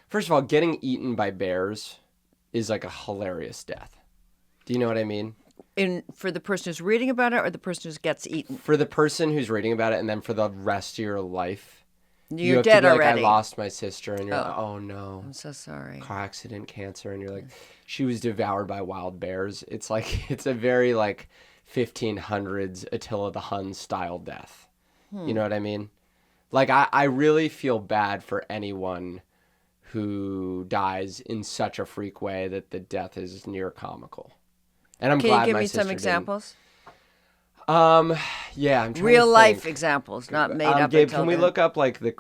First of all, getting eaten by bears is like a hilarious death. Do you know what I mean? For the person who's reading about it or the person who gets eaten? For the person who's reading about it, and then for the rest of your life. You're have dead to be already. Like, I lost my sister, and you're like, oh no. I'm so sorry. Car accident, cancer, and you're like, she was devoured by wild bears. It's like, it's a very like 1500s Attila the Hun style death. You know what I mean? Like, I really feel bad for anyone who dies in such a freak way that the death is near comical. And I'm glad my sister Can you give me some examples? Yeah, I'm trying Real to life think. examples, not made up. Gabe, can we look up like the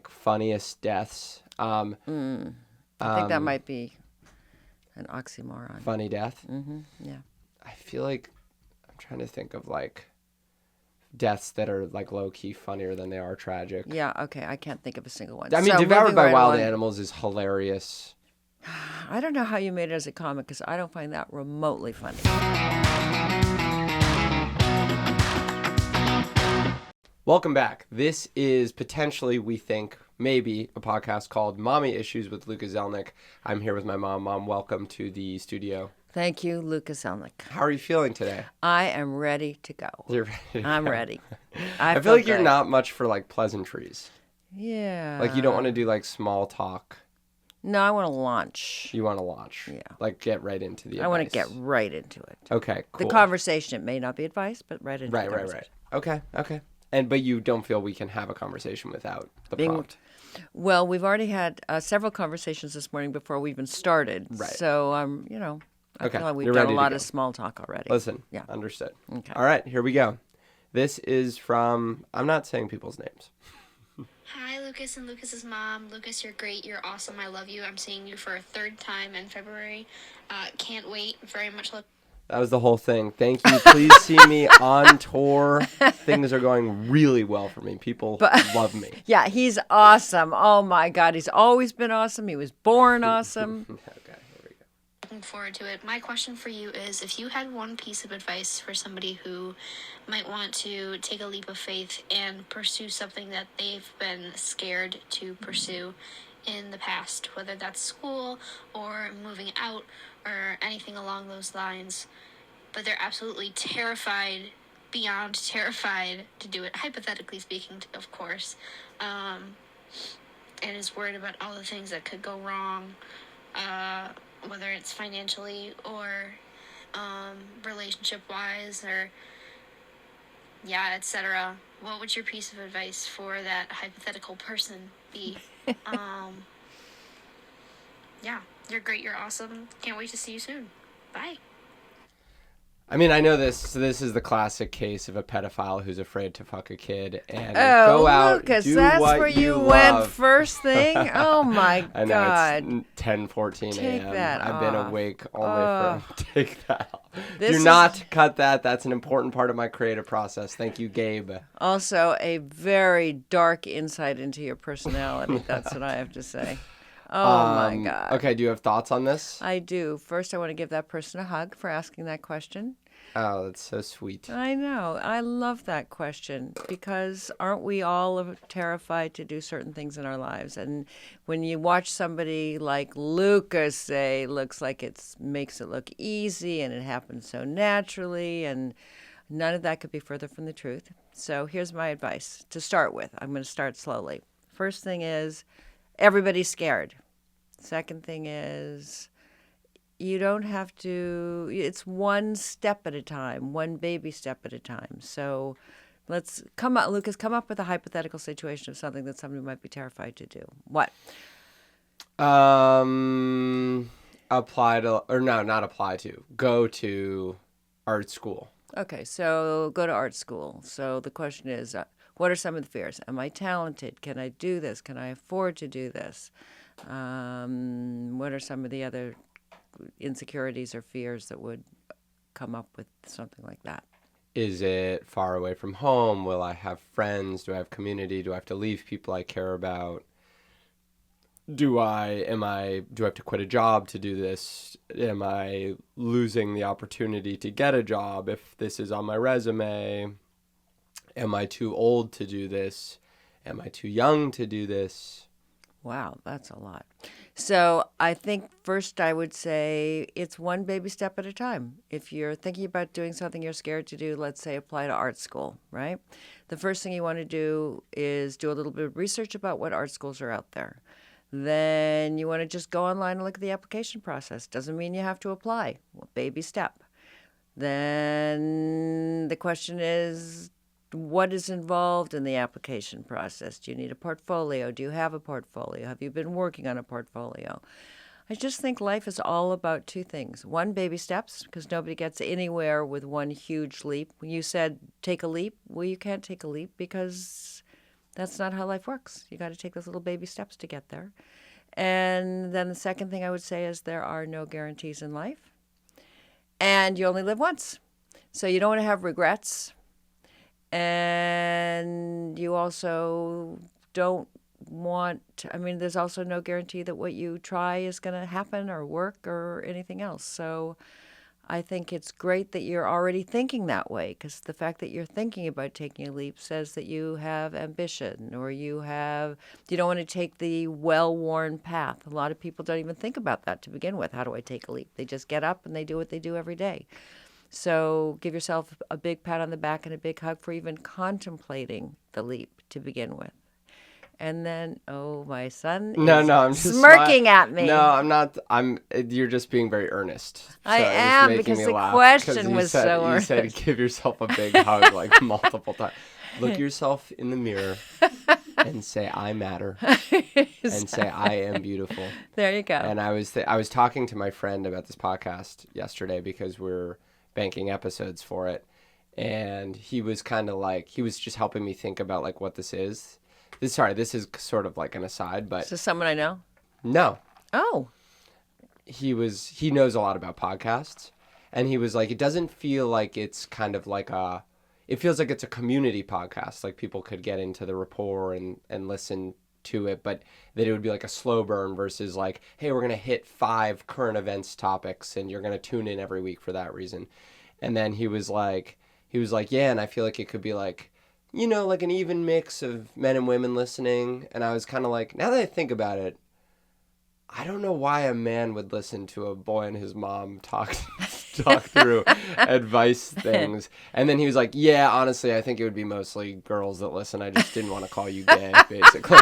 funniest deaths? I think that might be an oxymoron. Funny death? Mm-hmm. Yeah. I feel like I'm trying to think of like deaths that are like low key funnier than they are tragic. Yeah. Okay. I can't think of a single one. I mean, so, devoured by right wild along, animals is hilarious. I don't know how you made it as a comic because I don't find that remotely funny. Welcome back. This is potentially, we think, maybe a podcast called Mommy Issues with Lucas Zelnick. I'm here with my mom. Mom, welcome to the studio. Thank you, Lucas Zelnick. How are you feeling today? I am ready to go. You're ready. I'm ready. I feel like you're not much for like pleasantries. Yeah. Like you don't want to do like small talk. No, I want to launch. You want to launch. Yeah. Like get right into the advice. I want to get right into it. Okay, cool. The conversation. It may not be advice, but right into the conversation. Right. Okay. But you don't feel we can have a conversation without the prompt? Well, we've already had several conversations this morning before we even started. Right. So, I feel like we've done a lot of small talk already. Listen. Yeah. Understood. Okay. All right, here we go. This is from, I'm not saying people's names. Hi, Lucas and Lucas's mom. Lucas, you're great. You're awesome. I love you. I'm seeing you for a third time in February. Can't wait. Very much look. That was the whole thing. Thank you. Please see me on tour. Things are going really well for me. People love me. Yeah, he's awesome. Oh, my God. He's always been awesome. He was born awesome. Okay, here we go. Looking forward to it. My question for you is, if you had one piece of advice for somebody who might want to take a leap of faith and pursue something that they've been scared to pursue in the past, whether that's school or moving out or anything along those lines, but they're absolutely terrified, beyond terrified to do it, hypothetically speaking, of course, and is worried about all the things that could go wrong, whether it's financially or relationship-wise or etc. What would your piece of advice for that hypothetical person be? Yeah, you're great, you're awesome. Can't wait to see you soon. Bye. I mean, I know this. So this is the classic case of a pedophile who's afraid to fuck a kid and Oh, go out, Lucas, do that's what where you love. went first thing? Oh, my I know, God. it's 10:14 Take a.m. that I've been off. awake only for... Take that off. This Do not cut that. That's an important part of my creative process. Thank you, Gabe. Also, a very dark insight into your personality. That's what I have to say. Oh, my God. Okay, do you have thoughts on this? I do. First, I want to give that person a hug for asking that question. Oh, that's so sweet. I know. I love that question because aren't we all terrified to do certain things in our lives? And when you watch somebody like Lucas say, looks like it makes it look easy and it happens so naturally, and none of that could be further from the truth. So here's my advice to start with. I'm going to start slowly. First thing is everybody's scared. Second thing is you don't have to, it's one step at a time, one baby step at a time. So let's Lucas, come up with a hypothetical situation of something that somebody might be terrified to do. What? Go to art school. Okay, so go to art school. So the question is, what are some of the fears? Am I talented? Can I do this? Can I afford to do this? What are some of the other insecurities or fears that would come up with something like that? Is it far away from home? Will I have friends? Do I have community? Do I have to leave people I care about? Do I have to quit a job to do this? Am I losing the opportunity to get a job if this is on my resume? Am I too old to do this? Am I too young to do this? Wow, that's a lot. So I think first I would say it's one baby step at a time. If you're thinking about doing something you're scared to do, let's say apply to art school, right? The first thing you want to do is do a little bit of research about what art schools are out there. Then you want to just go online and look at the application process. Doesn't mean you have to apply. Well, baby step. Then the question is, what is involved in the application process? Do you need a portfolio? Do you have a portfolio? Have you been working on a portfolio? I just think life is all about two things. One, baby steps, because nobody gets anywhere with one huge leap. When you said take a leap, well, you can't take a leap because that's not how life works. You got to take those little baby steps to get there. And then the second thing I would say is there are no guarantees in life. And you only live once. So you don't want to have regrets. And you also don't want, there's also no guarantee that what you try is going to happen or work or anything else. So I think it's great that you're already thinking that way, because the fact that you're thinking about taking a leap says that you have ambition, or you don't want to take the well-worn path. A lot of people don't even think about that to begin with. How do I take a leap? They just get up and they do what they do every day. So give yourself a big pat on the back and a big hug for even contemplating the leap to begin with. And then, my son is I'm just smirking at me. No, I'm not. You're just being very earnest. So I am, because the question was so earnest. You said give yourself a big hug like multiple times. Look yourself in the mirror and say, I matter. And say, I am beautiful. There you go. And I was talking to my friend about this podcast yesterday because we're banking episodes for it. And he was kind of like, he was just helping me think about like what this is. This is sort of like an aside, but... Is this someone I know? No. Oh. He knows a lot about podcasts, and he was like, it doesn't feel like it's kind of like it feels like it's a community podcast, like people could get into the rapport and listen to it, but that it would be like a slow burn versus like, hey, we're going to hit 5 current events topics, and you're going to tune in every week for that reason. And then he was like, yeah, and I feel like it could be like, like an even mix of men and women listening. And I was kind of like, now that I think about it, I don't know why a man would listen to a boy and his mom talk through advice things. And then he was like, yeah, honestly, I think it would be mostly girls that listen. I just didn't want to call you gay, basically.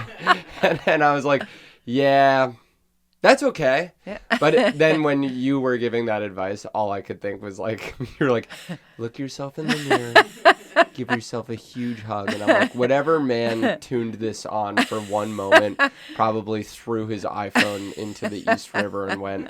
And I was like, yeah, that's okay. Yeah. But then when you were giving that advice, all I could think was like, you're like, look yourself in the mirror. Give yourself a huge hug. And I'm like, whatever man tuned this on for one moment probably threw his iPhone into the East River and went,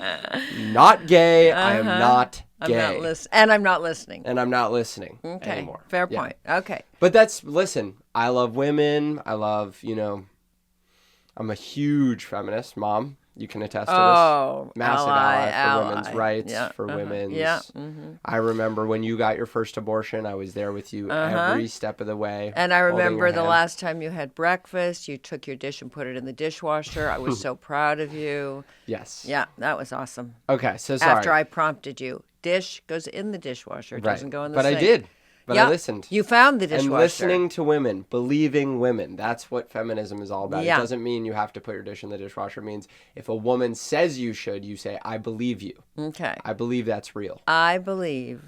not gay. I am not gay. I'm not listening. And I'm not listening okay. anymore. Fair point. Okay. But listen, I love women. I love, I'm a huge feminist, Mom. You can attest to this. Massive ally for women's rights, for women's. Yeah. Mm-hmm. I remember when you got your first abortion, I was there with you every step of the way. And I remember the last time you had breakfast, you took your dish and put it in the dishwasher. I was so proud of you. Yes. Yeah, that was awesome. Okay, so sorry. After I prompted you, dish goes in the dishwasher. It doesn't go in the sink. But I did. But I listened. You found the dishwasher. And listening to women, believing women. That's what feminism is all about. Yeah. It doesn't mean you have to put your dish in the dishwasher. It means if a woman says you should, you say, I believe you. Okay. I believe that's real. I believe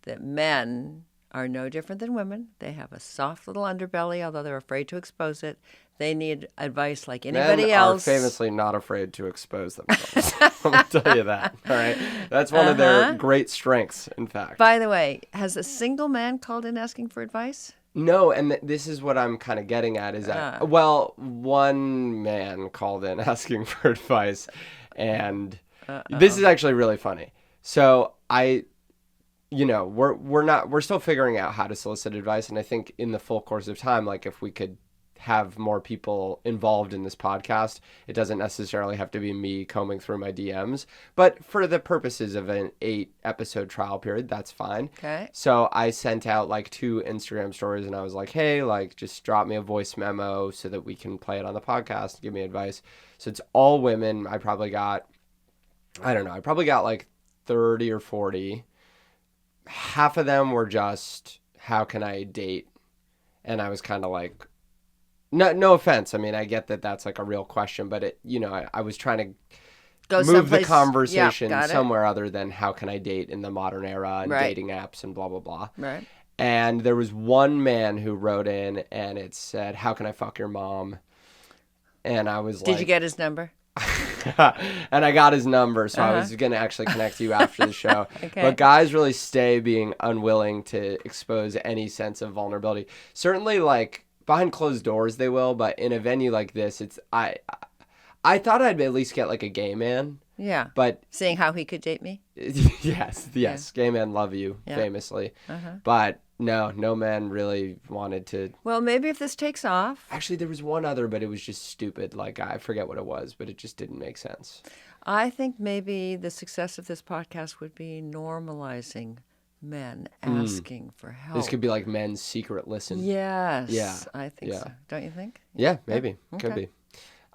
that men are no different than women. They have a soft little underbelly, although they're afraid to expose it. They need advice like anybody else. Men are famously not afraid to expose themselves. I'm going to tell you that. All right. That's one of their great strengths, in fact. By the way, has a single man called in asking for advice? No, and this is what I'm kind of getting at is that, one man called in asking for advice, and this is actually really funny. So we're still figuring out how to solicit advice, and I think in the full course of time, like if we could have more people involved in this podcast, it doesn't necessarily have to be me combing through my DMs, but for the purposes of an 8-episode trial period, that's fine. Okay. So I sent out like 2 Instagram stories, and I was like, hey, like just drop me a voice memo so that we can play it on the podcast and give me advice. So it's all women. I probably got like 30 or 40. Half of them were just, how can I date? And I was kind of like, No offense. I mean, I get that that's like a real question, but I was trying to Go move someplace. the conversation got it. somewhere other than how can I date in the modern era and Right. dating apps and blah, blah, blah. Right. And there was one man who wrote in and it said, how can I fuck your mom? And I was like... Did you get his number? And I got his number, so I was going to actually connect to you after the show. Okay. But guys really stay being unwilling to expose any sense of vulnerability. Certainly, like, behind closed doors they will, but in a venue like this, I thought I'd at least get, like, a gay man. Yeah. But... Seeing how he could date me? Yes. Yeah. Gay men love you, famously. But... No man really wanted to... Well, maybe if this takes off. Actually, there was one other, but it was just stupid. Like, I forget what it was, but it just didn't make sense. I think maybe the success of this podcast would be normalizing men asking for help. This could be like men's secret listen. Yes. Yeah. I think so. Don't you think? Yeah, maybe. Could be.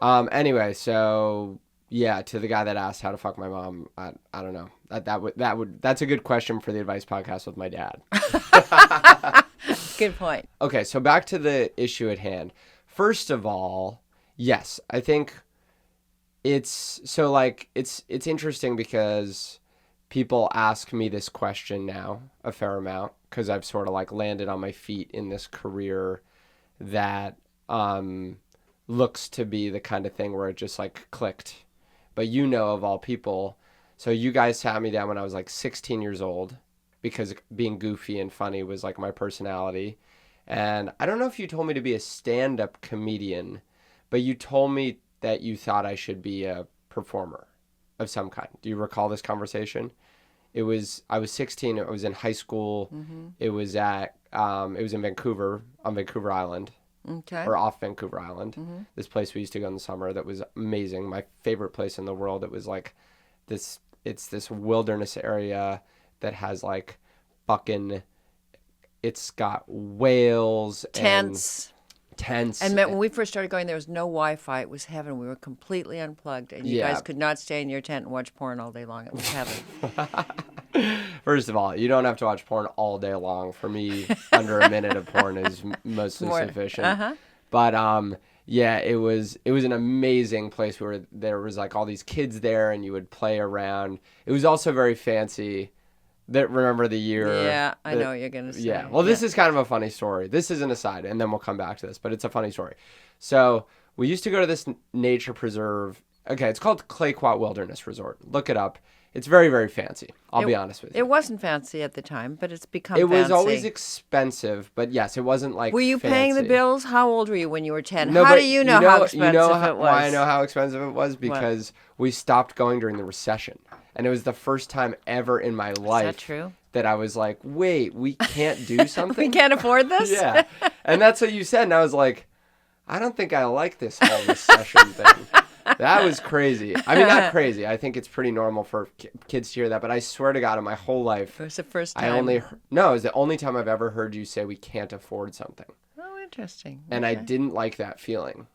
Anyway, so... Yeah, to the guy that asked how to fuck my mom, I don't know. That's a good question for the advice podcast with my dad. Good point. Okay, so back to the issue at hand. First of all, yes, I think it's interesting because people ask me this question now a fair amount because I've sort of like landed on my feet in this career that looks to be the kind of thing where it just like clicked. But of all people, so you guys sat me down when I was like 16 years old because being goofy and funny was like my personality. And I don't know if you told me to be a stand-up comedian, but you told me that you thought I should be a performer of some kind. Do you recall this conversation? I was 16. I was in high school. Mm-hmm. It was in Vancouver, on Vancouver Island. Okay. Or off Vancouver Island. Mm-hmm. This place we used to go in the summer that was amazing. My favorite place in the world. It was like it's this wilderness area that has like fucking, it's got whales Tents. And when we first started going, there was no Wi-Fi. It was heaven. We were completely unplugged. And you guys could not stay in your tent and watch porn all day long. It was heaven. First of all, you don't have to watch porn all day long. For me, under a minute of porn is mostly sufficient. Uh-huh. But it was an amazing place where there was like all these kids there and you would play around. It was also very fancy. Remember the year? Yeah, I know what you're going to say. Yeah. Well, this is kind of a funny story. This is an aside, and then we'll come back to this, but it's a funny story. So we used to go to this nature preserve. Okay, it's called Clayoquot Wilderness Resort. Look it up. It's very, very fancy. I'll be honest with you. It wasn't fancy at the time, but it's become fancy. It was fancy. always expensive, but yes, it wasn't like Were you fancy. Paying the bills? How old were you when you were 10? No, how do you know how expensive it was? Why I know how expensive it was? Because we stopped going during the recession. And it was the first time ever in my life. Is that true? That I was like, wait, we can't do something? We can't afford this? Yeah. And that's what you said. And I was like, I don't think I like this whole recession thing. That was crazy. I mean, not crazy. I think it's pretty normal for kids to hear that. But I swear to God, in my whole life. It was the first time. it was the only time I've ever heard you say we can't afford something. Oh, interesting. And I didn't like that feeling.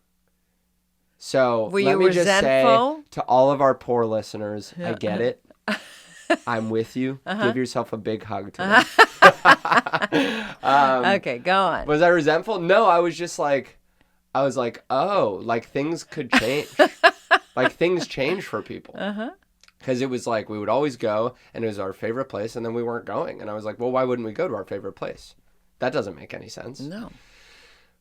So Were let you me just resentful? say to all of our poor listeners, I get it. I'm with you. Give yourself a big hug today. Okay, go on. Was I resentful? No, I was just like, oh, like things could change. Like things change for people. Because it was like we would always go and it was our favorite place and then we weren't going. And I was like, well, why wouldn't we go to our favorite place? That doesn't make any sense. No.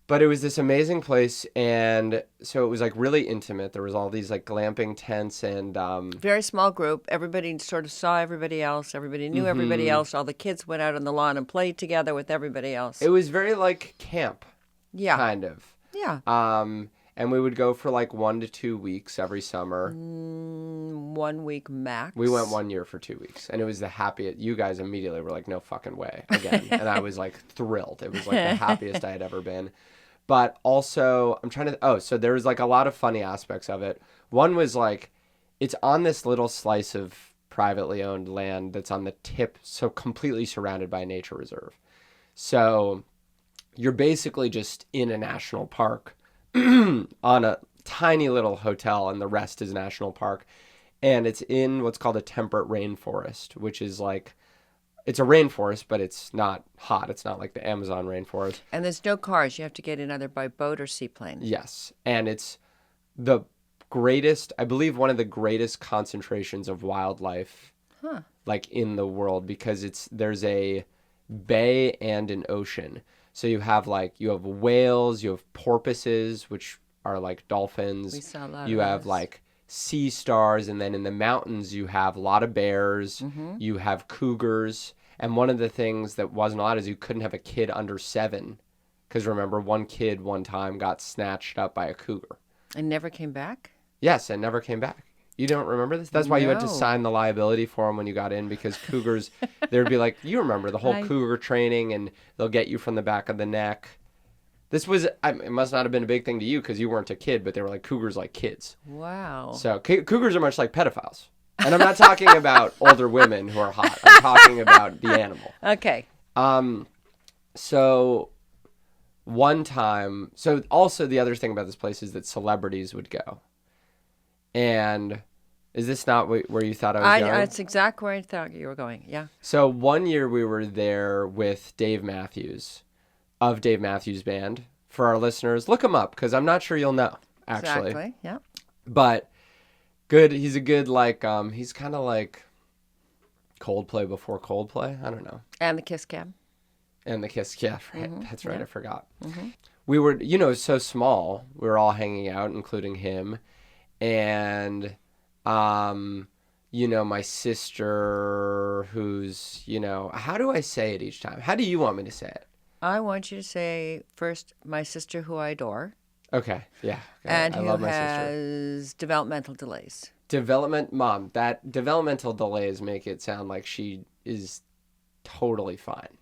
But it was this amazing place, and so it was like really intimate. There was all these like glamping tents and very small group. Everybody sort of saw everybody else. Everybody knew everybody else. All the kids went out on the lawn and played together with everybody else. It was very like camp, kind of. Yeah. And we would go for like 1 to 2 weeks every summer. 1 week max. We went 1 year for 2 weeks, and it was the happiest. You guys immediately were like, "No fucking way!" Again, and I was like thrilled. It was like the happiest I had ever been. But also, so there was like a lot of funny aspects of it. One was like, it's on this little slice of privately owned land that's on the tip, so completely surrounded by a nature reserve. So you're basically just in a national park on a tiny little hotel, and the rest is national park. And it's in what's called a temperate rainforest, which is like, it's a rainforest, but it's not hot. It's not like the Amazon rainforest. And there's no cars. You have to get in either by boat or seaplane. Yes. And it's the greatest, I believe one of the greatest concentrations of wildlife like in the world, because there's a bay and an ocean. So you have whales, you have porpoises, which are like dolphins. We saw a lot You of have those. like sea stars, and then in the mountains you have a lot of bears, you have cougars. And one of the things that wasn't allowed is you couldn't have a kid under 7. Because remember, one kid one time got snatched up by a cougar. And never came back? Yes, and never came back. You don't remember this? That's why you had to No. sign the liability for him when you got in, because cougars, they'd be like, you remember the whole cougar training, and they'll get you from the back of the neck. This was, it must not have been a big thing to you because you weren't a kid, but they were like cougars like kids. Wow. So cougars are much like pedophiles. And I'm not talking about older women who are hot. I'm talking about the animal. Okay. So one time, so also the other thing about this place is that celebrities would go. And is this not where you thought I was going? That's exactly where I thought you were going. Yeah. So one year we were there with Dave Matthews of Dave Matthews Band. For our listeners, look him up because I'm not sure you'll know, actually. Exactly. Yeah. But good. He's a good, like, he's kind of like Coldplay before Coldplay. I don't know. And the Kiss Cam. And the Kiss, yeah, right. That's right. Yeah. I forgot. We were, so small. We were all hanging out, including him. And, my sister who's, how do I say it each time? How do you want me to say it? I want you to say first, my sister who I adore. Okay, yeah. And I who love my sister. has developmental delays. That developmental delays make it sound like she is totally fine.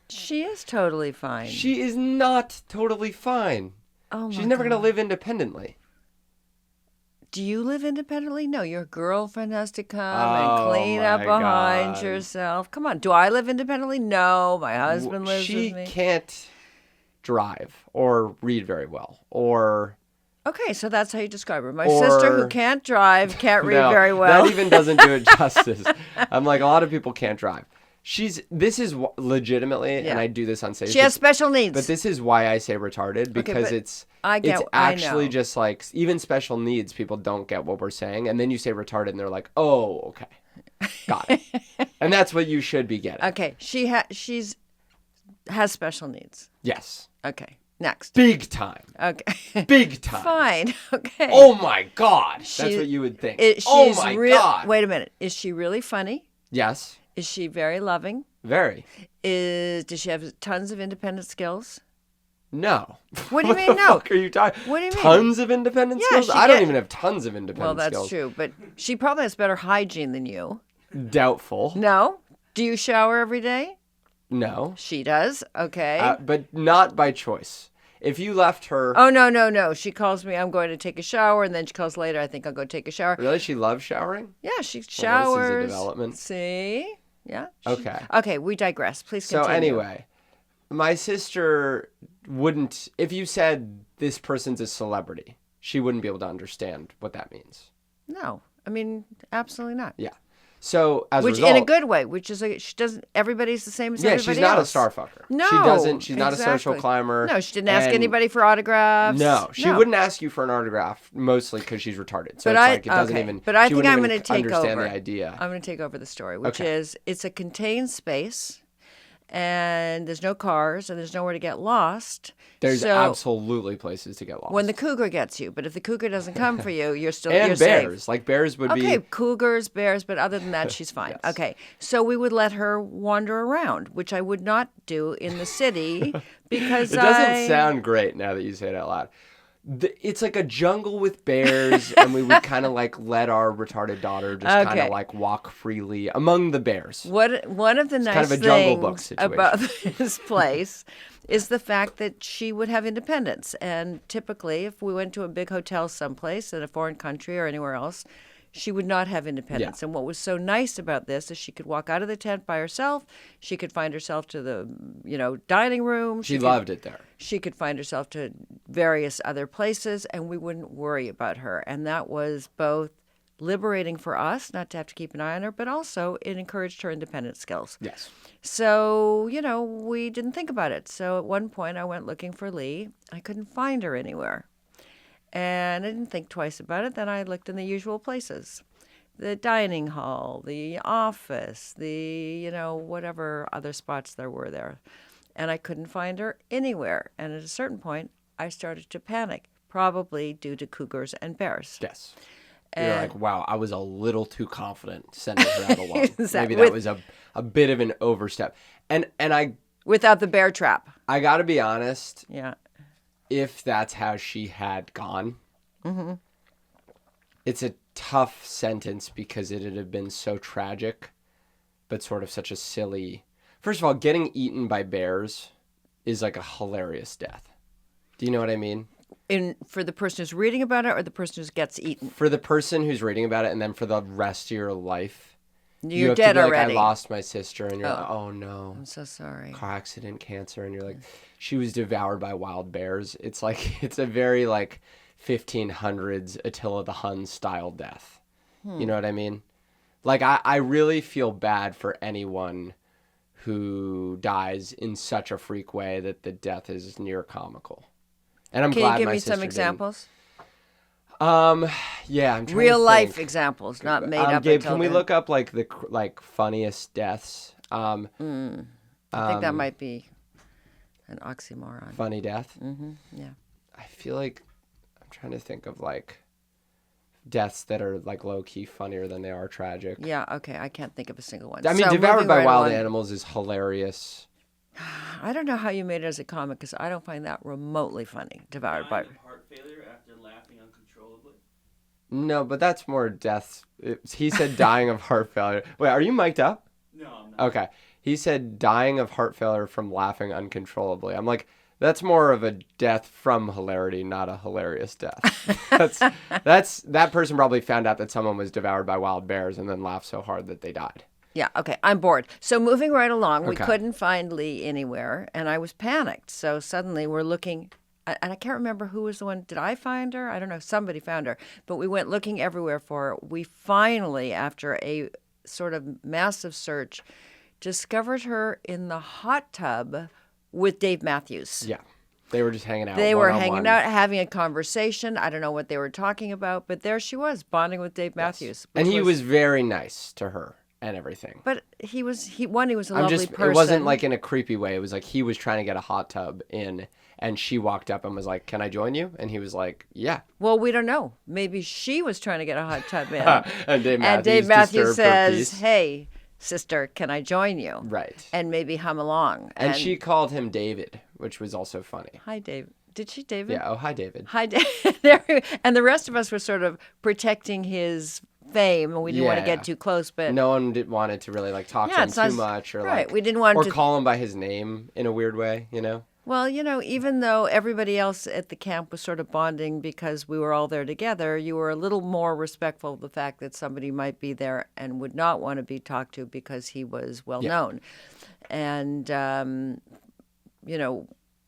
She is totally fine. She is not totally fine. Oh my She's never God. going to live independently. Do you live independently? No, your girlfriend has to come Oh, and clean up my behind God. yourself. Come on. Do I live independently? No, my husband lives She with me. can't drive or read very well or... Okay, so that's how you describe her. My sister who Or- can't drive, can't read No, very well. That even doesn't do it justice. I'm like, a lot of people can't drive. This is legitimately, and Yeah. I do this on stage. She has special needs. But this is why I say retarded, because but it's I actually know. just like, even special needs people don't get what we're saying. And then you say retarded and they're like, oh, okay. Got it. And that's what you should be getting. Okay, she's has special needs. Yes. Okay, next. Big time. Okay. Big time. Fine. Okay. Oh my God. That's She- what you would think. She's Oh my God. Wait a minute. Is she really funny? Yes. Is she very loving? Very. Does she have tons of independent skills? No. What do you What mean, the no? fuck are you talking? What do you mean? Tons of independent Yeah, skills? she I don't get- even have tons of independent Well, that's skills. true, but she probably has better hygiene than you. Doubtful. No? Do you shower every day? No. She does. Okay. But not by choice. If you left her... Oh, no. She calls me, I'm going to take a shower, and then she calls later, I think I'll go take a shower. Really? She loves showering? Yeah, she Well, this is a showers. development. See? Yeah. Okay. Okay, we digress. Please So continue. anyway, my sister wouldn't... If you said this person's a celebrity, she wouldn't be able to understand what that means. No. I mean, absolutely not. Yeah. So as a Which result... in a good way, which is she doesn't. Everybody's the same as Yeah, everybody she's not else. a star fucker. No, She doesn't... She's not a social exactly. climber. No, she didn't ask and- anybody for autographs. No, she wouldn't ask you for an autograph, mostly because she's retarded. So But it's I- like it doesn't okay. even. But I she think wouldn't I'm even gonna take understand over. the idea. I'm going to take over the story, which Okay. is it's a contained space, and there's no cars, and there's nowhere to get lost. There's so absolutely places to get lost. when the cougar gets you, but if the cougar doesn't come for you, you're still and you're bears, safe. like bears would Okay, be. cougars, bears, but other than that, she's fine. Yes. Okay, so we would let her wander around, which I would not do in the city because It doesn't sound great now that you say it out loud. It's like a jungle with bears, and we would kind of like let our retarded daughter just kind Okay. of like walk freely among the bears. One of the nice kind of a Jungle Book things situation. about this place is the fact that she would have independence. And typically, if we went to a big hotel someplace in a foreign country or anywhere else, she would not have independence. Yeah. And what was so nice about this is she could walk out of the tent by herself. She could find herself to the, dining room. She could- loved it there. She could find herself to various other places, and we wouldn't worry about her. And that was both liberating for us not to have to keep an eye on her, but also it encouraged her independent skills. Yes. So, we didn't think about it. So at one point I went looking for Lee. I couldn't find her anywhere. And I didn't think twice about it. Then I looked in the usual places. The dining hall, the office, the, whatever other spots there were there. And I couldn't find her anywhere. And at a certain point, I started to panic, probably due to cougars and bears. Yes. You're like, wow, I was a little too confident sending her out alone. Exactly. Maybe that was a bit of an overstep. And I... Without the bear trap. I got to be honest. Yeah. If that's how she had gone, it's a tough sentence because it had been so tragic, but sort of such a silly... First of all, getting eaten by bears is like a hilarious death. Do you know what I mean? For the person who's reading about it or the person who gets eaten? For the person who's reading about it, and then for the rest of your life. You're dead to be already. Like, I lost my sister, and you're like, oh no. I'm so sorry. Car accident, cancer, and you're like, she was devoured by wild bears. It's like, it's a very like 1500s Attila the Hun style death. You know what I mean? Like, I really feel bad for anyone who dies in such a freak way that the death is near comical. And I'm glad my sister Can you give me some examples? Yeah, I'm trying Real to life think. examples, not made up. Gabe, until can we then. look up like the funniest deaths? I think that might be an oxymoron. Funny death. Yeah. I feel like I'm trying to think of like deaths that are like low key funnier than they are tragic. Yeah. Okay. I can't think of a single one. I mean, So, devoured moving by right wild along. animals is hilarious. I don't know how you made it as a comic because I don't find that remotely funny. Devoured by. Dying of heart failure after laughing uncontrollably. No, but that's more deaths. He said dying of heart failure. Wait, are you mic'd up? No, I'm not. Okay. He said dying of heart failure from laughing uncontrollably. I'm like, that's more of a death from hilarity, not a hilarious death. That person probably found out that someone was devoured by wild bears and then laughed so hard that they died. Yeah, okay, I'm bored. So moving right along, we Okay. couldn't find Lee anywhere, and I was panicked. So suddenly we're looking, and I can't remember who was the one. Did I find her? I don't know. Somebody found her. But we went looking everywhere for her. We finally, after a sort of massive search, discovered her in the hot tub with Dave Matthews. Yeah. They were just hanging out. They were one-on-one. hanging out, having a conversation. I don't know what they were talking about, but there she was, bonding with Dave Matthews. And which he was very nice to her and everything. But he was a lovely person. It wasn't like in a creepy way. It was like he was trying to get a hot tub in, and she walked up and was like, "Can I join you?" And he was like, "Yeah." Well, we don't know. Maybe she was trying to get a hot tub in. And Dave And Matthews, Dave Matthews disturbed her says, peace. "Hey, sister, can I join you?" Right. And maybe hum along. And she called him David, which was also funny. Hi, Dave. Did she, David? Yeah. Oh, hi, David. Hi, David. And the rest of us were sort of protecting his fame, and we didn't want to Yeah. get too close. But No one wanted to really like talk Yeah, to him it's not- too much, or right, like we didn't want or to- call him by his name in a weird way, you know. well, even though everybody else at the camp was sort of bonding because we were all there together, you were a little more respectful of the fact that somebody might be there and would not want to be talked to because he was well known. And,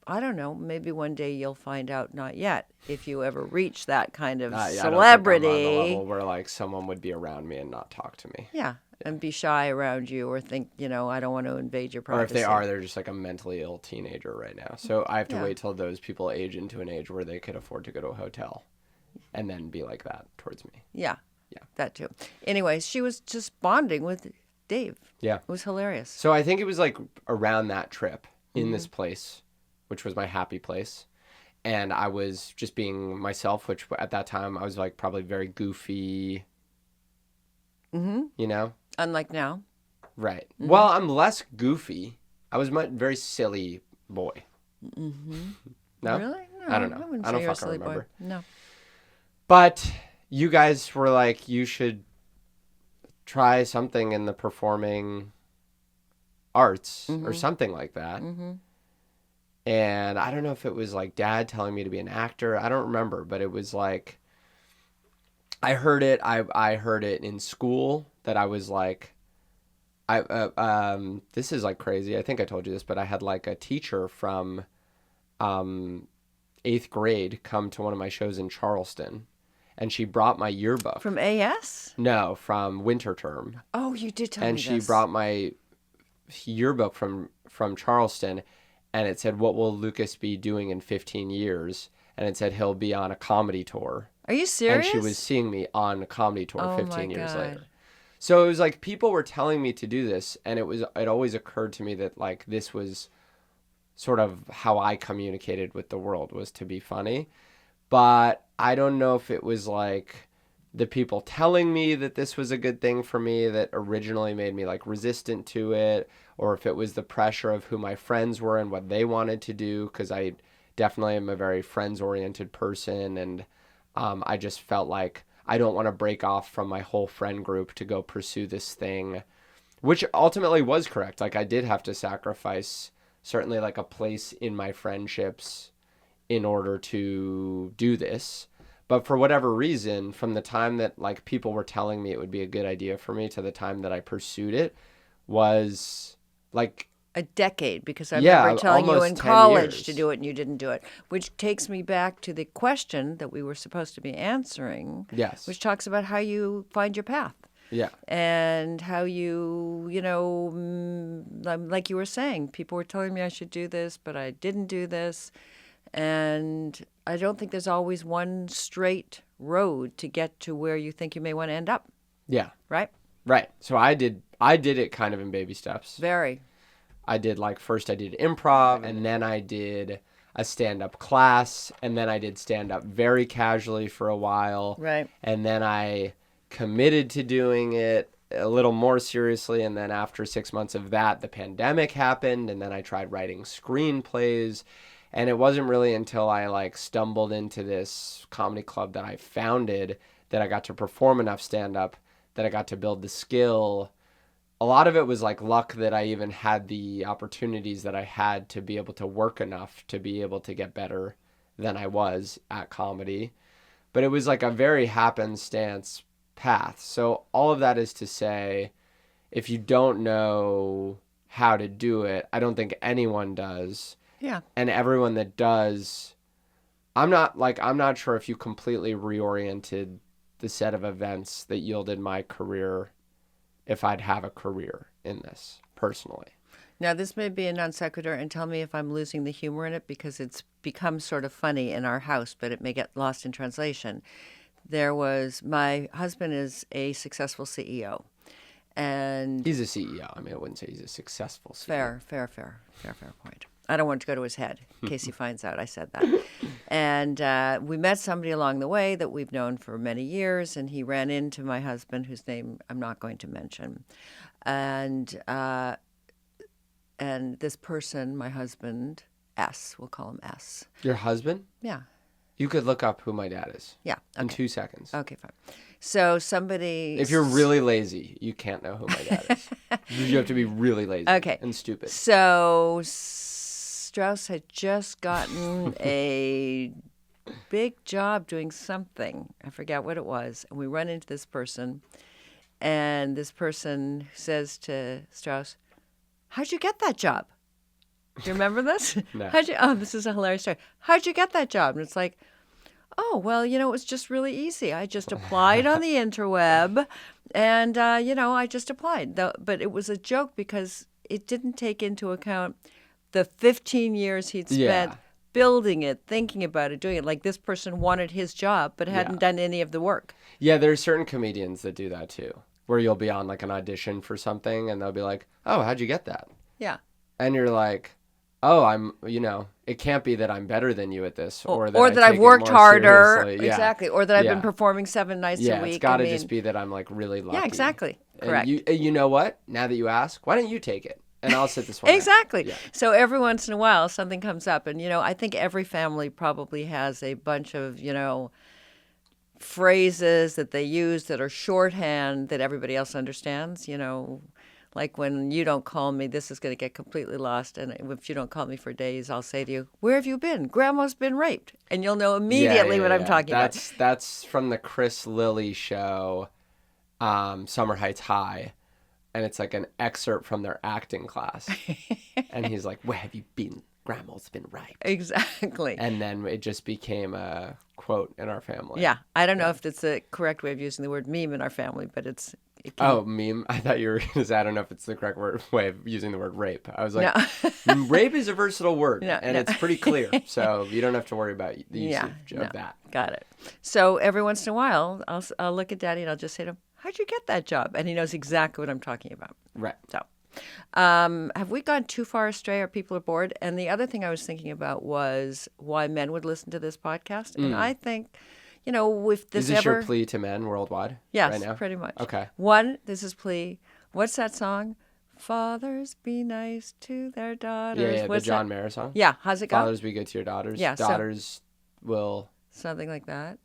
I don't know, maybe one day you'll find out, not yet, if you ever reach that kind of Yeah, I don't think celebrity. I'm on the level where like someone would be around me and not talk to me. Yeah, and be shy around you or think, I don't want to invade your Or privacy. if they are, they're just like a mentally ill teenager right now. So I have to Yeah. wait till those people age into an age where they could afford to go to a hotel and then be like that towards me. Yeah, Yeah. that too. Anyways, she was just bonding with Dave. Yeah. It was hilarious. So I think it was like around that trip in Mm-hmm. this place, which was my happy place. And I was just being myself, which at that time I was like probably very goofy, you know? Unlike now. Right. Mm-hmm. Well, I'm less goofy. I was a very silly boy. No? Really? No, I don't know. wouldn't I don't say you're a fucking silly boy. remember. No. But you guys were like, you should try something in the performing arts or something like that. And I don't know if it was like dad telling me to be an actor. I don't remember, but it was like, I heard it. I heard it in school that I was like, this is like crazy. I think I told you this, but I had like a teacher from 8th grade come to one of my shows in Charleston. and she brought my yearbook. From AS? No, from winter term. Oh, you did tell me And this. she brought my yearbook from Charleston, and it said, "What will Lucas be doing in 15 years?" And it said he'll be on a comedy tour. Are you serious? And she was seeing me on a comedy tour Oh 15 my years God. later. So it was like people were telling me to do this, and it always occurred to me that like this was sort of how I communicated with the world, was to be funny. But I don't know if it was like the people telling me that this was a good thing for me that originally made me like resistant to it, or if it was the pressure of who my friends were and what they wanted to do, because I definitely am a very friends-oriented person, and I just felt like I don't want to break off from my whole friend group to go pursue this thing, which ultimately was correct. Like I did have to sacrifice certainly like a place in my friendships in order to do this. But for whatever reason, from the time that like people were telling me it would be a good idea for me to the time that I pursued it was like a decade, because I Yeah, remember telling you almost in 10 college years. to do it and you didn't do it, which takes me back to the question that we were supposed to be answering, Yes. which talks about how you find your path Yeah. and how you, like you were saying, people were telling me I should do this, but I didn't do this. And I don't think there's always one straight road to get to where you think you may want to end up, Yeah. right? Right. So I did it kind of in baby steps. Very. I did like first I did improv, and then I did a stand-up class, and then I did stand-up very casually for a while. Right. And then I committed to doing it a little more seriously, and then after 6 months of that, the pandemic happened, and then I tried writing screenplays. And it wasn't really until I like stumbled into this comedy club that I founded that I got to perform enough stand-up, that I got to build the skill. A lot of it was like luck that I even had the opportunities that I had to be able to work enough to be able to get better than I was at comedy. But it was like a very happenstance path. So all of that is to say, if you don't know how to do it, I don't think anyone does. Yeah. And everyone that does, I'm not sure if you completely reoriented the set of events that yielded my career, if I'd have a career in this personally. Now, this may be a non sequitur, and tell me if I'm losing the humor in it, because it's become sort of funny in our house, but it may get lost in translation. My husband is a successful CEO. And He's a CEO. I mean, I wouldn't say he's a successful CEO. fair point. I don't want it to go to his head in case he finds out I said that. And we met somebody along the way that we've known for many years, and he ran into my husband, whose name I'm not going to mention. And this person, my husband, S, we'll call him S. Your husband? Yeah. You could look up who my dad is Yeah. in Okay. 2 seconds. Okay, fine. So somebody... If you're really lazy, you can't know who my dad is. You have to be really lazy Okay. and stupid. So Strauss had just gotten a big job doing something. I forget what it was. And we run into this person, and this person says to Strauss, "How'd you get that job?" Do you remember this? No. This is a hilarious story. How'd you get that job? And it's like, oh, well, it was just really easy. I just applied on the interweb, and, I just applied. But it was a joke because it didn't take into account the 15 years he'd spent Yeah. building it, thinking about it, doing it. Like this person wanted his job but hadn't done any of the work. Yeah, there's certain comedians that do that too, where you'll be on like an audition for something and they'll be like, "Oh, how'd you get that?" Yeah. And you're like, "Oh, it can't be that I'm better than you at this, or that I've take it worked more harder. seriously." Yeah. Exactly. Or that I've been Yeah. performing 7 nights Yeah, a week. it's got to just be that I'm like really lucky. Yeah, exactly. And Correct. you know what? Now that you ask, why don't you take it? And I'll sit this one out. Exactly. Yeah. So every once in a while, something comes up. And, I think every family probably has a bunch of, phrases that they use that are shorthand that everybody else understands. Like when you don't call me, this is going to get completely lost. And if you don't call me for days, I'll say to you, "Where have you been? Grandma's been raped." And you'll know immediately what I'm talking about. That's from the Chris Lilly show, Summer Heights High. And it's like an excerpt from their acting class. And he's like, "Where have you been? Grandma's been right. Exactly. And then it just became a quote in our family. Yeah. I don't know if it's the correct way of using the word meme in our family, but it can, Oh, meme? I thought you were going to say, I don't know if it's the correct way of using the word rape. I was like, no. rape is a versatile word, No, and no. it's pretty clear. So you don't have to worry about the usage no. of that. Got it. So every once in a while, I'll look at Daddy and I'll just say to him, how'd you get that job? And he knows exactly what I'm talking about. Right. So have we gone too far astray or people are bored? And the other thing I was thinking about was why men would listen to this podcast. And I think, if this Is this ever... your plea to men worldwide? Yes, right now? pretty much. Okay. One, this is Plea. What's that song? Fathers be nice to their daughters. Yeah, What's the John that? Mayer song. Yeah, how's it go? Fathers be good to your daughters. Yeah, Daughters will... Something like that.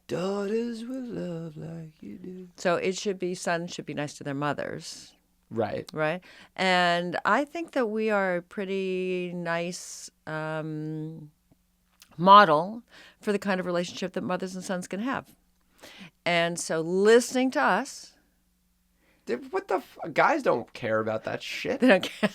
Daughters will love like you do. So it should be sons should be nice to their mothers, Right. right? And I think that we are a pretty nice model for the kind of relationship that mothers and sons can have. And so listening to us, What the... Guys don't care about that shit. they don't care.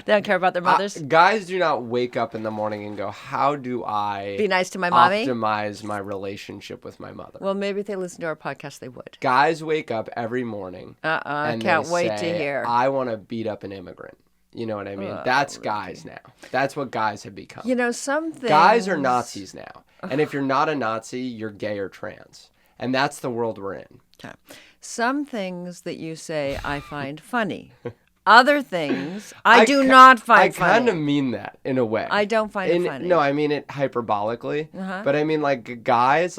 They don't care about their mothers. Guys do not wake up in the morning and go, how do I Be nice to my mommy. optimize my relationship with my mother? Well, maybe if they listen to our podcast, they would. Guys wake up every morning and Can't they wait say, to hear. I want to beat up an immigrant. You know what I mean? That's guys now. That's what guys have become. Some things... Guys are Nazis now. And if you're not a Nazi, you're gay or trans. And that's the world we're in. Okay. Some things that you say I find funny. Other things I do not find funny. I kind of mean that in a way. I don't find it funny. No, I mean it hyperbolically. But I mean guys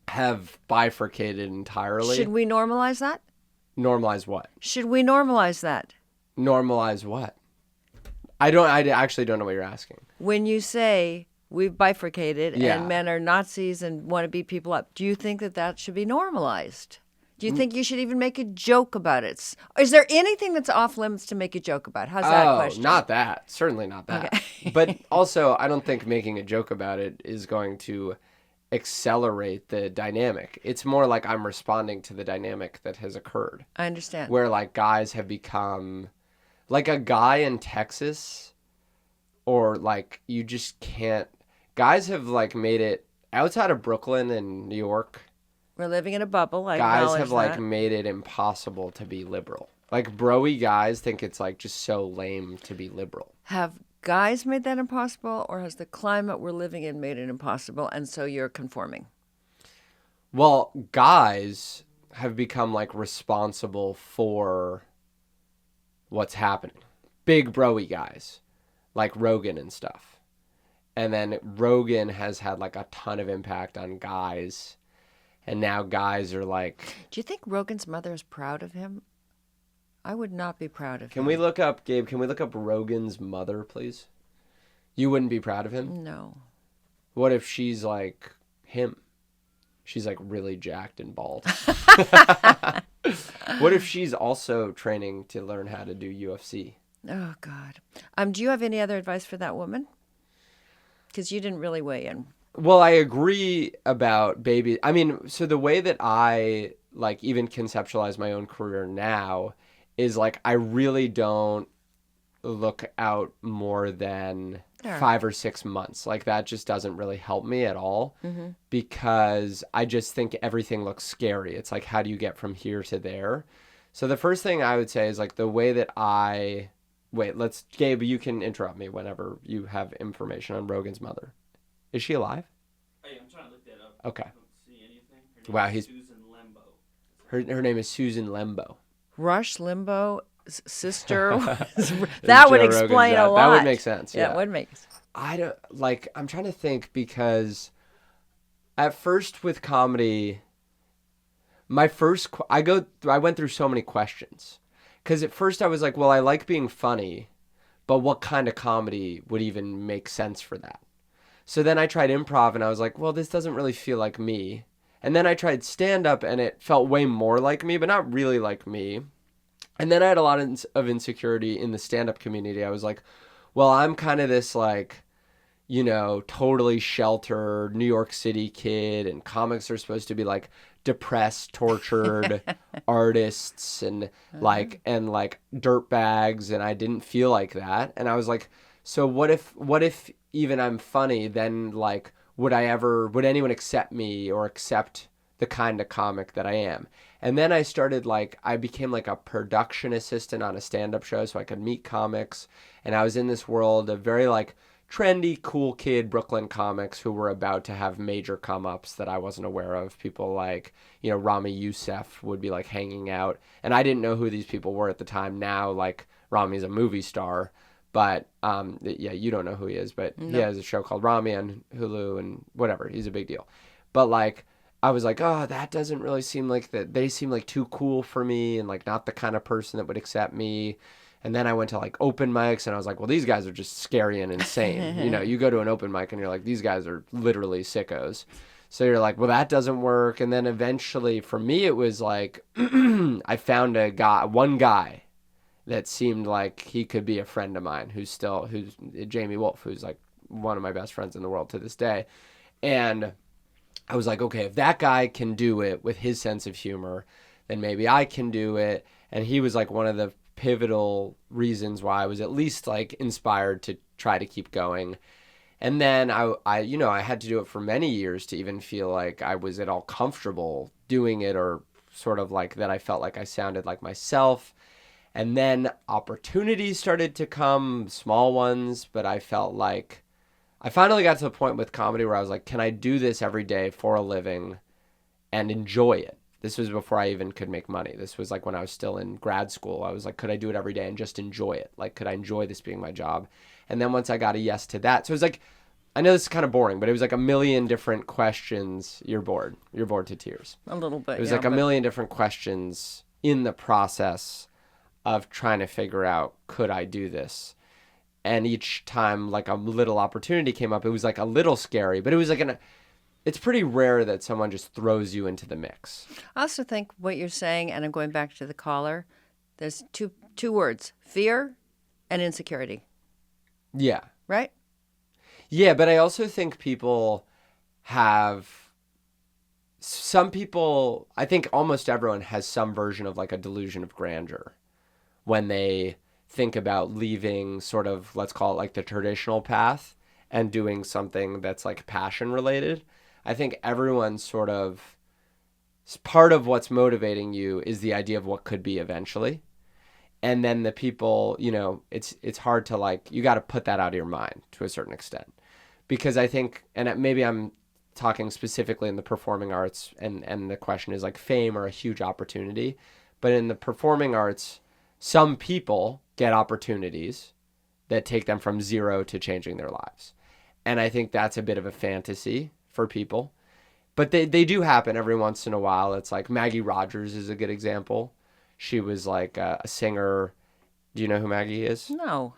have bifurcated entirely. Should we normalize that? Normalize what? Should we normalize that? Normalize what? I actually don't know what you're asking. When you say we've bifurcated Yeah. and men are Nazis and want to beat people up, do you think that should be normalized? Do you think you should even make a joke about it? Is there anything that's off limits to make a joke about? How's that question? Not that. Certainly not that. Okay. But also, I don't think making a joke about it is going to accelerate the dynamic. It's more like I'm responding to the dynamic that has occurred. I understand. Where guys have become like a guy in Texas, or you just can't. Guys have made it outside of Brooklyn and New York. We're living in a bubble. I Guys have acknowledge that. made it impossible to be liberal. Bro-y guys think it's just so lame to be liberal. Have guys made that impossible, or has the climate we're living in made it impossible, and so you're conforming? Well, guys have become responsible for what's happening. Big bro-y guys, like Rogan and stuff. And then Rogan has had a ton of impact on guys. And now guys are Do you think Rogan's mother is proud of him? I would not be proud of him. Can we look up, Gabe, Rogan's mother, please? You wouldn't be proud of him? No. What if she's him? She's really jacked and bald. What if she's also training to learn how to do UFC? Oh, God. Do you have any other advice for that woman? Because you didn't really weigh in. Well, I agree about baby. I mean, so the way that I even conceptualize my own career now is I really don't look out more than 5 or 6 months. That just doesn't really help me at all because I just think everything looks scary. It's how do you get from here to there? So the first thing I would say is the way that Gabe, you can interrupt me whenever you have information on Rogan's mother. Is she alive? Hey, I'm trying to look that up. Okay. I don't see anything. Her name Wow, is he's... Susan Lembo. Her name is Susan Lembo. Rush Limbaugh's sister. That would Joe explain Rogan's a dad. lot. That would make sense. Yeah, Yeah, it would make sense. I don't I'm trying to think because at first with comedy, I went through so many questions because at first I was well, I like being funny, but what kind of comedy would even make sense for that? So then I tried improv and I was well, this doesn't really feel like me. And then I tried stand-up and it felt way more like me, but not really like me. And then I had a lot of insecurity in the stand-up community. I was well, I'm kind of this totally sheltered New York City kid, and comics are supposed to be depressed, tortured artists and like dirtbags, and I didn't feel like that. And I was like, so what if even I'm funny, then like would anyone accept me or accept the kind of comic that I am? And then I became like a production assistant on a stand-up show so I could meet comics, and I was in this world of very like trendy, cool kid Brooklyn comics who were about to have major come-ups that I wasn't aware of. People like, Rami Youssef would be like hanging out, and I didn't know who these people were at the time. Now, like, Rami's a movie star, but yeah, you don't know who he is, but he has a show called Rami on Hulu and whatever. He's a big deal. But like, I was like, oh, that doesn't really seem like that. They seem like too cool for me and like not the kind of person that would accept me. And then I went to like open mics and I was like, well, these guys are just scary and insane. You go to an open mic and you're like, these guys are literally sickos. So you're like, well, that doesn't work. And then eventually for me, it was like, I found one guy that seemed like he could be a friend of mine who's Jamie Wolf, who's like one of my best friends in the world to this day. And I was like, okay, if that guy can do it with his sense of humor, then maybe I can do it. And he was like one of the pivotal reasons why I was at least like inspired to try to keep going. And then I had to do it for many years to even feel like I was at all comfortable doing it, or sort of like that I felt like I sounded like myself. And then opportunities started to come, small ones, but I felt like I finally got to the point with comedy where I was like, can I do this every day for a living and enjoy it? This was before I even could make money. This was like when I was still in grad school. I was like, could I do it every day and just enjoy it? Like, could I enjoy this being my job? And then once I got a yes to that, so it was like, I know this is kind of boring, but it was like a million different questions. You're bored. You're bored to tears. A little bit. It was like a million different questions in the process of trying to figure out, could I do this? And each time like a little opportunity came up, it was like a little scary, but it was like it's pretty rare that someone just throws you into the mix. I also think what you're saying, and I'm going back to the caller, there's two words, fear and insecurity. Yeah. Right? Yeah, but I also think some people, I think almost everyone has some version of like a delusion of grandeur when they think about leaving sort of, let's call it like the traditional path and doing something that's like passion related. I think everyone's sort of, part of what's motivating you is the idea of what could be eventually. And then the people, it's hard to like, you got to put that out of your mind to a certain extent. Because I think, and maybe I'm talking specifically in the performing arts, and the question is like fame or a huge opportunity. But in the performing arts, some people get opportunities that take them from zero to changing their lives. And I think that's a bit of a fantasy for people. But they do happen every once in a while. It's like Maggie Rogers is a good example. She was like a singer. Do you know who Maggie is? No.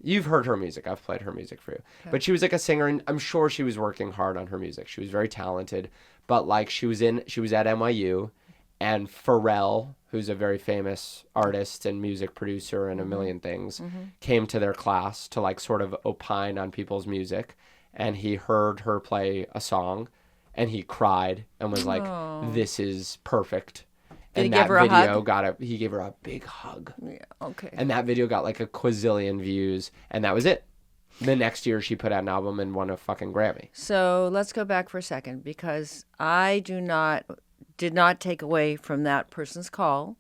You've heard her music. I've played her music for you. Okay. But she was like a singer, and I'm sure she was working hard on her music. She was very talented. But like she was at NYU, and Pharrell, who's a very famous artist and music producer and a million things, came to their class to like sort of opine on people's music. And he heard her play a song, and he cried and was like, this is perfect. Did he give her a hug? He gave her a big hug. Yeah, okay. And that video got like a quazillion views, and that was it. The next year she put out an album and won a fucking Grammy. So let's go back for a second, because I did not take away from that person's call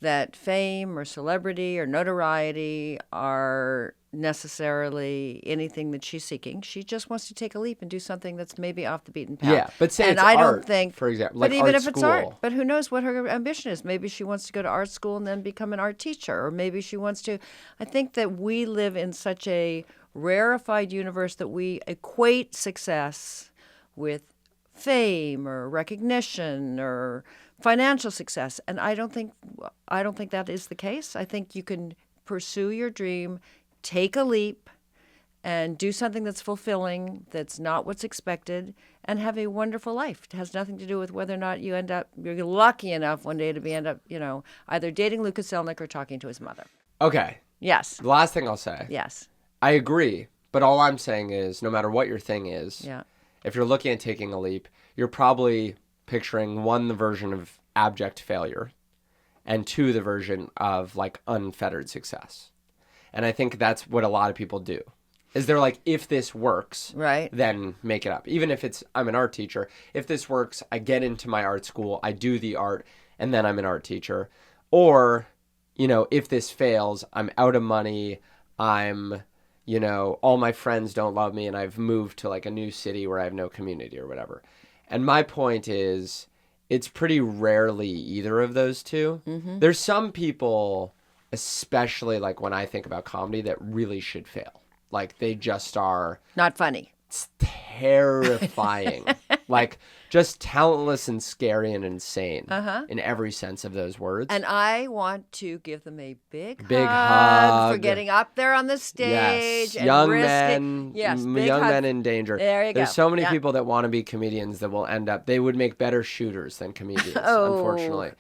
that fame or celebrity or notoriety are necessarily anything that she's seeking. She just wants to take a leap and do something that's maybe off the beaten path. Yeah, but say and it's I art, don't think, for example, like but even art if it's school. art, but who knows what her ambition is? Maybe she wants to go to art school and then become an art teacher, or maybe she wants to. I think that we live in such a rarefied universe that we equate success with fame or recognition or financial success, and I don't think that is the case. I think you can pursue your dream, take a leap, and do something that's fulfilling, that's not what's expected, and have a wonderful life. It has nothing to do with whether or not you're lucky enough one day to end up, either dating Lucas Zelnick or talking to his mother. Okay. Yes. The last thing I'll say. Yes. I agree, but all I'm saying is no matter what your thing is, yeah. If you're looking at taking a leap, you're probably picturing one, the version of abject failure, and two, the version of like unfettered success. And I think that's what a lot of people do. Is they're like, if this works, Right. then make it up. Even if I'm an art teacher, if this works, I get into my art school, I do the art, and then I'm an art teacher. Or, if this fails, I'm out of money, all my friends don't love me, and I've moved to like a new city where I have no community or whatever. And my point is, it's pretty rarely either of those two. Mm-hmm. There's some people, especially like when I think about comedy, that really should fail. Like, they just are... Not funny. It's terrifying. Like, just talentless and scary and insane in every sense of those words. And I want to give them a big hug for getting up there on the stage. Yes. And Young risking, men in danger. There you go. There's so many people that want to be comedians that will end up... They would make better shooters than comedians, unfortunately.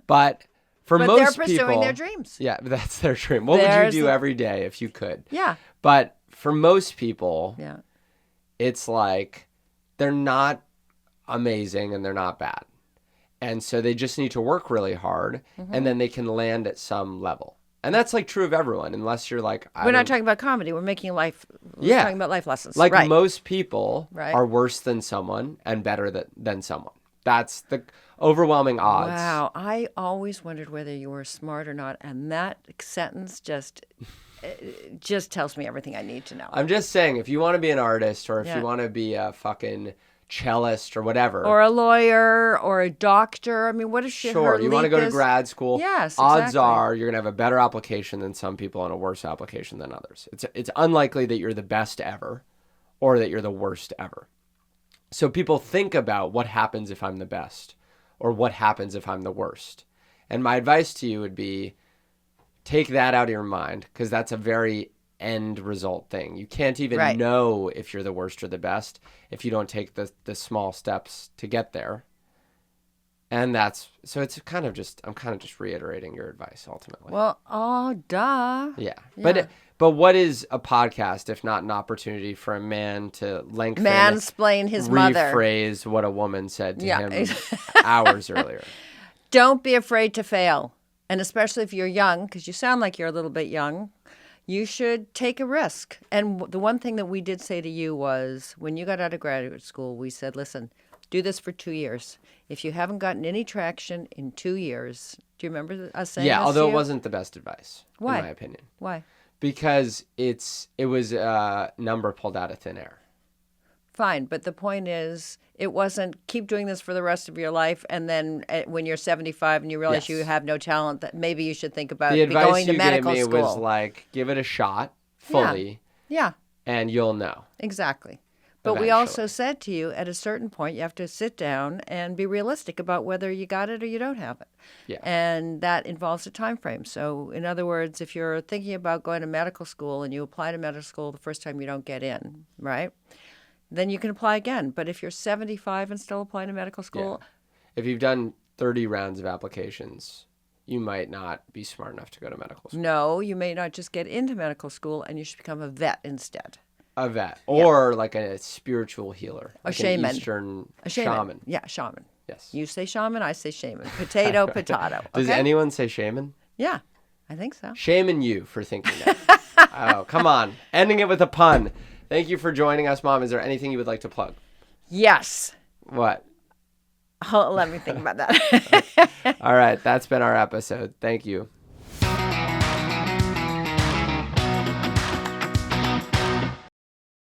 But... For most they're pursuing people, their dreams. Yeah, that's their dream. What would you do every day if you could? Yeah. But for most people, yeah, it's like they're not amazing and they're not bad. And so they just need to work really hard and then they can land at some level. And that's like true of everyone, unless you're like... We're not talking about comedy. We're talking about life lessons. Like right. most people are worse than someone and better than someone. That's the overwhelming odds. Wow. I always wondered whether you were smart or not. And that sentence just tells me everything I need to know. I'm just saying, if you want to be an artist or if you want to be a fucking cellist or whatever. Or a lawyer or a doctor. I mean, what if Sure, you want to go to grad school. Yes, Odds exactly. are you're going to have a better application than some people and a worse application than others. It's unlikely that you're the best ever or that you're the worst ever. So people think about what happens if I'm the best or what happens if I'm the worst. And my advice to you would be take that out of your mind because that's a very end result thing. You can't even know if you're the worst or the best if you don't take the small steps to get there. And so it's I'm kind of just reiterating your advice ultimately. Well, duh. Yeah. But what is a podcast if not an opportunity for a man to mansplain his mother, rephrase what a woman said to him hours earlier? Don't be afraid to fail. And especially if you're young, because you sound like you're a little bit young, you should take a risk. And the one thing that we did say to you was when you got out of graduate school, we said, listen, do this for 2 years. If you haven't gotten any traction in 2 years, do you remember us saying Yeah, this although to it you? wasn't the best advice, Why? in my opinion. Why? Because it was a number pulled out of thin air. Fine, but the point is, it wasn't keep doing this for the rest of your life, and then when you're 75 and you realize you have no talent, that maybe you should think about the going to advice medical you gave me school. was like, give it a shot fully, and you'll know. Exactly. But we also said to you, at a certain point, you have to sit down and be realistic about whether you got it or you don't have it. Yeah. And that involves a time frame. So, in other words, if you're thinking about going to medical school and you apply to medical school the first time you don't get in, right? Then you can apply again. But if you're 75 and still applying to medical school... Yeah. If you've done 30 rounds of applications, you might not be smart enough to go to medical school. No, you may not just get into medical school and you should become a vet instead. A vet. Or like a spiritual healer. A like shaman. An Eastern shaman. Yeah, shaman. Yes. You say shaman, I say shaman. Potato, potato. Okay? Does anyone say shaman? Yeah, I think so. Shaman you for thinking that. Oh, come on. Ending it with a pun. Thank you for joining us, Mom. Is there anything you would like to plug? Yes. What? Let me think about that. All right. That's been our episode. Thank you.